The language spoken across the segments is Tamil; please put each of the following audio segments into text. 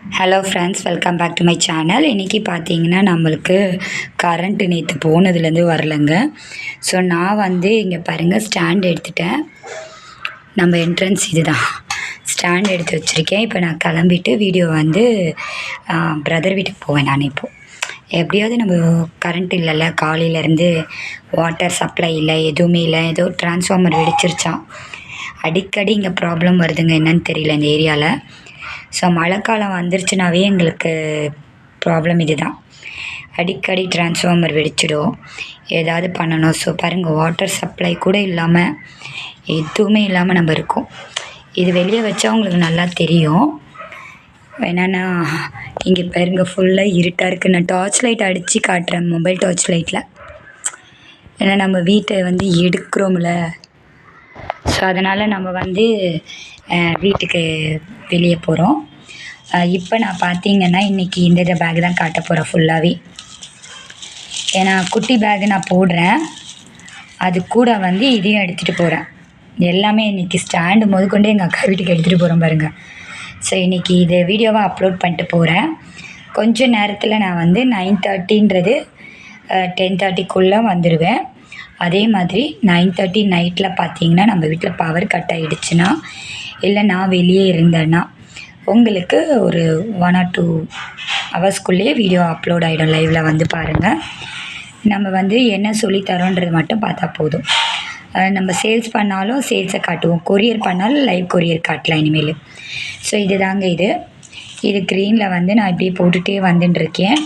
Hello friends, welcome back to my channel. இன்றைக்கி பார்த்தீங்கன்னா நம்மளுக்கு கரண்ட்டு நேற்று போனதுலேருந்து வரலைங்க. ஸோ நான் இங்கே பாருங்கள் ஸ்டாண்ட் எடுத்துட்டேன். நம்ம என்ட்ரன்ஸ் இது தான் ஸ்டாண்ட் எடுத்து வச்சுருக்கேன். இப்போ நான் கிளம்பிட்டு வீடியோ பிரதர் வீட்டுக்கு போவேன். நான் இப்போது எப்படியாவது நம்ம கரண்ட் இல்லைல்ல, காலையிலேருந்து வாட்டர் சப்ளை இல்லை, எதுவுமே இல்லை. ஏதோ டிரான்ஸ்ஃபார்மர் வெடிச்சிருச்சான். அடிக்கடி இங்கே ப்ராப்ளம் வருதுங்க, என்னன்னு தெரியல இந்த ஏரியாவில். ஸோ மழைக்காலம் வந்துருச்சுனாவே எங்களுக்கு ப்ராப்ளம் இது தான். அடிக்கடி டிரான்ஸ்ஃபார்மர் வெடிச்சிடும், ஏதாவது பண்ணணும். ஸோ பாருங்கள், வாட்டர் சப்ளை கூட இல்லாமல் எதுவுமே இல்லாமல் நம்ம இருக்கோம். இது வெளியே வச்சா உங்களுக்கு நல்லா தெரியும். என்னென்னா இங்கே பாருங்க ஃபுல்லாக இருட்டாக இருக்குது. நான் டார்ச் லைட் அடித்து காட்டுறேன், மொபைல் டார்ச் லைட்டில். ஏன்னா நம்ம வீட்டை எடுக்கிறோம்ல, ஸோ அதனால் நம்ம வீட்டுக்கு வெளியே போகிறோம். இப்போ நான் பார்த்தீங்கன்னா இன்றைக்கி இந்த பேக் தான் காட்ட போகிறேன் ஃபுல்லாகவே. ஏன்னா குட்டி பேக்கு நான் போடுறேன், அது கூட இதையும் எடுத்துகிட்டு போகிறேன். எல்லாமே இன்றைக்கி ஸ்டாண்டு முதற்கொண்டு எங்கள் அக்கா வீட்டுக்கு எடுத்துகிட்டு போகிறோம் பாருங்கள். ஸோ இன்றைக்கி இது வீடியோவாக அப்லோட் பண்ணிட்டு போகிறேன். கொஞ்சம் நேரத்தில் நான் 9:30 10:30க்குள்ளே வந்துடுவேன். அதே மாதிரி 9:30 நைட்டில் பார்த்தீங்கன்னா நம்ம வீட்டில் பவர் கட் ஆகிடுச்சுன்னா, இல்லை நான் வெளியே இருந்தேன்னா உங்களுக்கு ஒரு 1 or 2 ஹவர்ஸ்க்குள்ளேயே வீடியோ அப்லோட் ஆகிடும். லைவில் பாருங்கள். நம்ம என்ன சொல்லித்தரோன்றது மட்டும் பார்த்தா போதும். நம்ம சேல்ஸ் பண்ணாலும் சேல்ஸை காட்டுவோம், கொரியர் பண்ணாலும் லைவ் கொரியர் காட்டலாம் இனிமேல். ஸோ இது தாங்க இது க்ரீனில் நான் இப்படியே போட்டுகிட்டே வந்துட்டுருக்கேன்.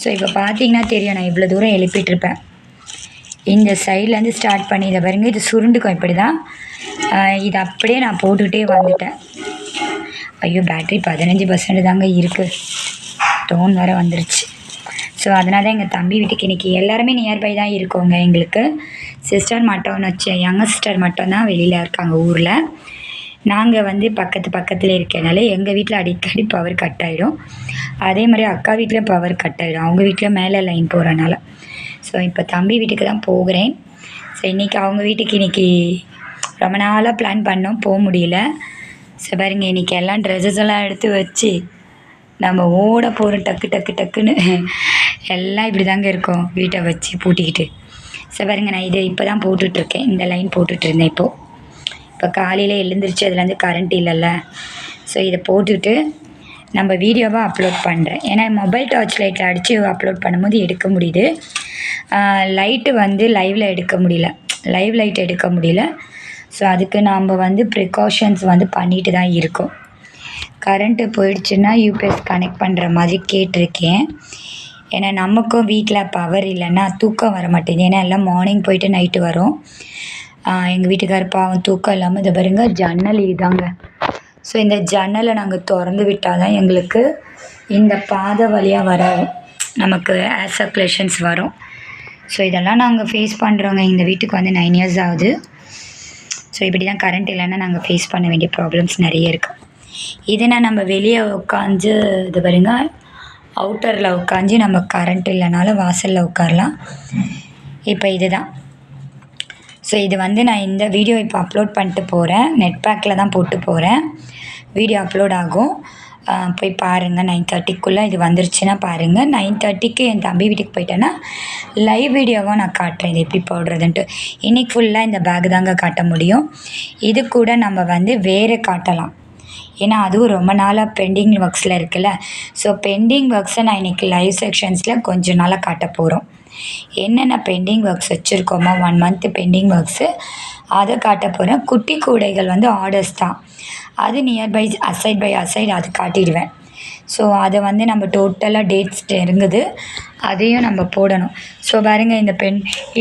ஸோ இப்போ பார்த்தீங்கன்னா தெரியும், நான் இவ்வளோ தூரம் எழுப்பிட்டுருப்பேன். இந்த சைட்லேருந்து ஸ்டார்ட் பண்ணி இதை பாருங்க, இது சுருண்டுக்கும். இப்படி தான் இது அப்படியே நான் போட்டுக்கிட்டே வந்துட்டேன். ஐயோ, பேட்ரி 15% தாங்க இருக்குது, டோன் வேறு வந்துருச்சு. ஸோ அதனால தான் எங்கள் தம்பி வீட்டுக்கு இன்றைக்கி எல்லாருமே நியர்பை தான் இருக்கோங்க. எங்களுக்கு சிஸ்டர் மட்டும் வச்சு, யங்க சிஸ்டர் மட்டும் தான் வெளியில் இருக்காங்க ஊரில். நாங்கள் பக்கத்தில் இருக்கனால எங்கள் வீட்டில் அடிக்கடி பவர் கட் ஆகிடும். அதே மாதிரி அக்கா வீட்டில் பவர் கட் ஆகிடும், அவங்க வீட்டில் மேலே லைன் போகிறனால. ஸோ இப்போ தம்பி வீட்டுக்கு தான் போகிறேன். ஸோ இன்றைக்கி அவங்க வீட்டுக்கு இன்றைக்கி ரொம்ப நாளாக பிளான் பண்ணோம், போக முடியல. ஸோ பாருங்க, இன்றைக்கி எல்லாம் ட்ரெஸ்ஸஸ் எல்லாம் எடுத்து வச்சு நம்ம ஓட போகிறோம் டக்குன்னு. எல்லாம் இப்படி தாங்க இருக்கோம், வீட்டை வச்சு பூட்டிக்கிட்டு. ஸோ பாருங்க, நான் இதை இப்போ தான் போட்டுட்ருக்கேன். இந்த லைன் போட்டுட்ருந்தேன். இப்போ காலையில் எழுந்திரிச்சு அதுலேருந்து கரண்ட் இல்லைல்ல. ஸோ இதை போட்டுட்டு நம்ம வீடியோவாக அப்லோட் பண்ணுறேன். ஏன்னா மொபைல் டார்ச் லைட்டில் அடித்து அப்லோட் பண்ணும்போது எடுக்க முடியுது, லைட்டு லைவில் எடுக்க முடியல, லைவ் லைட் எடுக்க முடியல. ஸோ அதுக்கு நாம் ப்ரிகாஷன்ஸ் பண்ணிட்டு தான் இருக்கோம். கரண்ட்டு போயிடுச்சுன்னா யூபிஎஸ் கனெக்ட் பண்ணுற மாதிரி கேட்டிருக்கேன். ஏன்னா நமக்கும் வீட்டில் பவர் இல்லைன்னா தூக்கம் வர மாட்டேங்குது. ஏன்னா எல்லாம் மார்னிங் போயிட்டு நைட்டு வரும். எங்கள் வீட்டுக்கார் பாவம் தூக்கம் இல்லாமல் இதை பாருங்க, ஜன்னல் இதுதாங்க. ஸோ இந்த ஜன்னலை நாங்கள் திறந்து விட்டால் தான் எங்களுக்கு இந்த பாதை வழியாக வரும், நமக்கு ஏர் சர்க்குலேஷன்ஸ் வரும். ஸோ இதெல்லாம் நாங்கள் ஃபேஸ் பண்ணுறோங்க. இந்த வீட்டுக்கு 9 years ஆகுது. ஸோ இப்படி தான் கரண்ட் இல்லைன்னா நாங்கள் ஃபேஸ் பண்ண வேண்டிய ப்ராப்ளம்ஸ் நிறைய இருக்குது. இதுனா நம்ம வெளியே உட்காந்து இது பாருங்க, அவுட்டரில் உட்காந்து நம்ம கரண்ட் இல்லைனாலும் வாசலில் உட்காரலாம். இப்போ இதுதான். ஸோ இது நான் இந்த வீடியோ இப்போ அப்லோட் பண்ணிட்டு போகிறேன். நெட் பேக்கில் தான் போட்டு போகிறேன். வீடியோ அப்லோட் ஆகும், போய் பாருங்கள். 9:30க்குள்ளே இது வந்துருச்சுன்னா பாருங்கள். 9:30க்கு என் தம்பி வீட்டுக்கு போயிட்டேன்னா லைவ் வீடியோவாக நான் காட்டுறேன் இது எப்படி போடுறதுன்ட்டு. இன்றைக்கி ஃபுல்லாக இந்த பேக் தாங்க காட்ட முடியும். இது கூட நம்ம வேறு காட்டலாம், ஏன்னா அதுவும் ரொம்ப நாளாக பெண்டிங் ஒர்க்ஸில் இருக்குல்ல. ஸோ பெண்டிங் ஒர்க்ஸை நான் இன்றைக்கி லைவ் செக்ஷன்ஸில் கொஞ்சம் நாளாக காட்ட போகிறோம். என்னென்ன பெண்டிங் ஒர்க்ஸ் வச்சுருக்கோமோ 1 month பெண்டிங் ஒர்க்ஸு அதை காட்ட போகிறேன். குட்டி கூடைகள் ஆர்டர்ஸ் தான், அது நியர்பை அசைட் பை அசைட் அது காட்டிடுவேன். ஸோ அதை நம்ம டோட்டலாக டேட்ஸ் இருக்குது, அதையும் நம்ம போடணும். ஸோ பாருங்கள், இந்த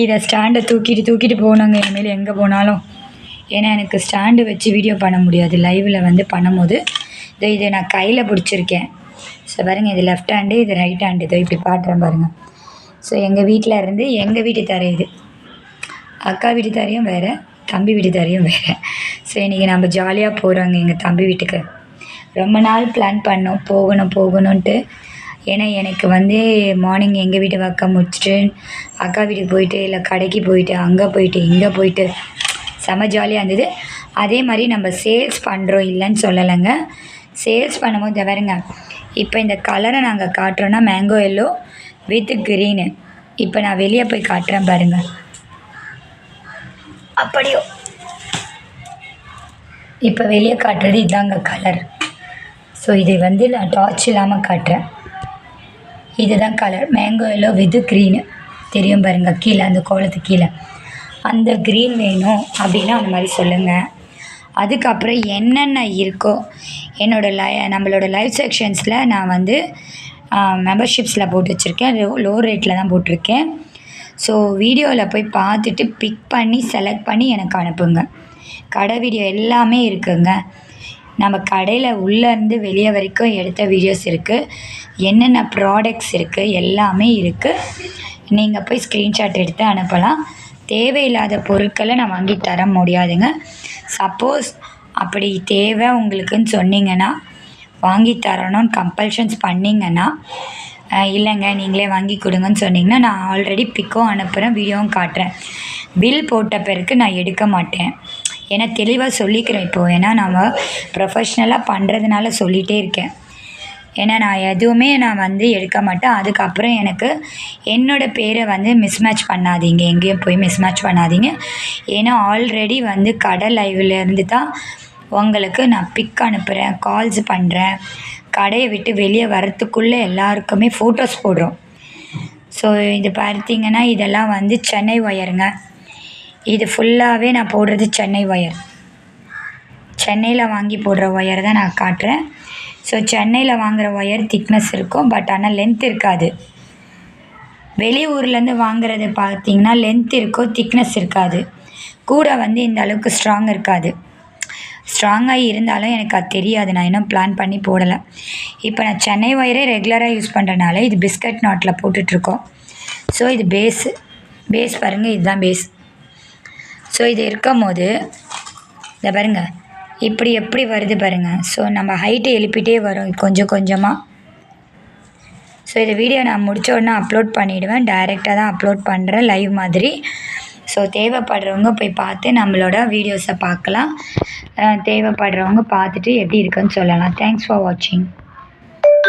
இதை ஸ்டாண்டை தூக்கிட்டு போகணுங்க இனிமேல் எங்கே போனாலும். ஏன்னா எனக்கு ஸ்டாண்டு வச்சு வீடியோ பண்ண முடியாது லைவில் பண்ணும்போது. இதை நான் கையில் பிடிச்சிருக்கேன். ஸோ பாருங்கள், இது லெஃப்ட் ஹேண்டு, இது ரைட் ஹேண்டு. இதோ இப்படி பாட்டுறேன் பாருங்கள். ஸோ எங்கள் வீட்டில் இருந்து எங்கள் வீட்டு தரை இது, அக்கா வீட்டு தரையும் வேறு, தம்பி வீட்டு தரையும் வேறு. ஸோ இன்றைக்கி நம்ம ஜாலியாக போகிறோங்க எங்கள் தம்பி வீட்டுக்கு. ரொம்ப நாள் பிளான் பண்ணோம் போகணுன்ட்டு. ஏன்னா எனக்கு மார்னிங் எங்கள் வீட்டு ஒர்க்கை முடிச்சுட்டு அக்கா வீட்டுக்கு போயிட்டு, இல்லை கடைக்கு போயிட்டு, அங்கே போயிட்டு இங்கே போயிட்டு செம ஜாலியாக இருந்தது. அதே மாதிரி நம்ம சேல்ஸ் பண்ணுறோம், இல்லைன்னு சொல்லலைங்க. சேல்ஸ் பண்ணும்போது பாருங்க, இப்போ இந்த கலரை நாங்கள் காட்டுறோன்னா மேங்கோ எல்லோ வித் க்ரீனு. இப்போ நான் வெளியே போய் காட்டுறேன் பாருங்கள். அப்படியோ இப்போ வெளியே காட்டுறது இதாங்க கலர். ஸோ இது வந்து நான் டார்ச் இல்லாமல் காட்டுறேன். இதுதான் colour mango yellow with green. தெரியும் பாருங்கள் கீழே அந்த கோலத்துக்கு கீழே அந்த க்ரீன் வேணும் அப்படின்னா அந்த மாதிரி சொல்லுங்கள். அதுக்கப்புறம் என்னென்ன இருக்கோ நம்மளோட லைவ் செக்ஷன்ஸில் நான் வந்து மெம்பர்ஷிப்ஸில் போட்டு வச்சுருக்கேன். லோ ரேட்டில் தான் போட்டிருக்கேன். ஸோ வீடியோவில் போய் பார்த்துட்டு பிக் பண்ணி செலக்ட் பண்ணி எனக்கு அனுப்புங்க. கடை வீடியோ எல்லாமே இருக்குங்க. நம்ம கடையில் உள்ளேருந்து வெளியே வரைக்கும் எடுத்த வீடியோஸ் இருக்குது. என்னென்ன ப்ராடக்ட்ஸ் இருக்குது எல்லாமே இருக்குது. நீங்கள் போய் ஸ்க்ரீன்ஷாட் எடுத்து அனுப்பலாம். தேவையில்லாத பொருட்களை நான் வாங்கி தர முடியாதுங்க. சப்போஸ் அப்படி தேவை உங்களுக்குன்னு சொன்னீங்கன்னா வாங்கி தரணும்னு கம்பல்ஷன்ஸ் பண்ணிங்கன்னா, இல்லைங்க நீங்களே வாங்கி கொடுங்கன்னு சொன்னிங்கன்னா நான் ஆல்ரெடி பிக்கும் அனுப்புகிறேன், வீடியோவும் காட்டுறேன். பில் போட்ட பிறகு நான் எடுக்க மாட்டேன். ஏன்னா தெளிவாக சொல்லிக்கிறேன் இப்போது. ஏன்னா நம்ம ப்ரொஃபஷ்னலாக பண்ணுறதுனால சொல்லிகிட்டே இருக்கேன். ஏன்னா நான் எதுவுமே நான் வந்து எடுக்க மாட்டேன். அதுக்கப்புறம் எனக்கு என்னோடய பேரை வந்து மிஸ்மேட்ச் பண்ணாதீங்க, எங்கேயும் போய் மிஸ்மேட்ச் பண்ணாதீங்க. ஏன்னா ஆல்ரெடி வந்து கடை லைவ்லேருந்து தான் உங்களுக்கு நான் பிக் அனுப்புகிறேன், கால்ஸ் பண்ணுறேன். கடையை விட்டு வெளியே வரத்துக்குள்ளே எல்லாருக்குமே ஃபோட்டோஸ் போடுறோம். ஸோ இது பார்த்திங்கன்னா இதெல்லாம் வந்து சென்னை ஒயருங்க. இது ஃபுல்லாகவே நான் போடுறது சென்னை ஒயர். சென்னையில் வாங்கி போடுற ஒயர் தான் நான் காட்டுறேன். ஸோ சென்னையில் வாங்குகிற ஒயர் திக்னஸ் இருக்கும், பட் ஆனால் லென்த் இருக்காது. வெளியூர்லேருந்து வாங்குறது பார்த்திங்கன்னா லென்த் இருக்கும், திக்னஸ் இருக்காது. கூட வந்து இந்த அளவுக்கு ஸ்ட்ராங் இருக்காது. ஸ்ட்ராங்காக இருந்தாலும் எனக்கு அது தெரியாது, நான் இன்னும் பிளான் பண்ணி போடலை. இப்போ நான் சென்னை ஒயரே ரெகுலராக யூஸ் பண்ணுறனால இது பிஸ்கட் நாட்டில் போட்டுட்ருக்கோம். ஸோ இது பேஸ் பாருங்கள், இதுதான் பேஸ். ஸோ இது இருக்கும் போது இதை பாருங்கள் இப்படி எப்படி வருது பாருங்கள். ஸோ நம்ம ஹைட்டை எழுப்பிட்டே வரும் கொஞ்சம் கொஞ்சமாக. ஸோ இந்த வீடியோ நான் முடித்த உடனே அப்லோட் பண்ணிவிடுவேன். டைரெக்டாக தான் அப்லோட் பண்ணுறேன், லைவ் மாதிரி. ஸோ தேவைப்படுறவங்க போய் பார்த்து நம்மளோட வீடியோஸை பார்க்கலாம். தேவைப்படுறவங்க பார்த்துட்டு எப்படி இருக்குன்னு சொல்லலாம். தேங்க்ஸ் ஃபார் வாட்சிங்.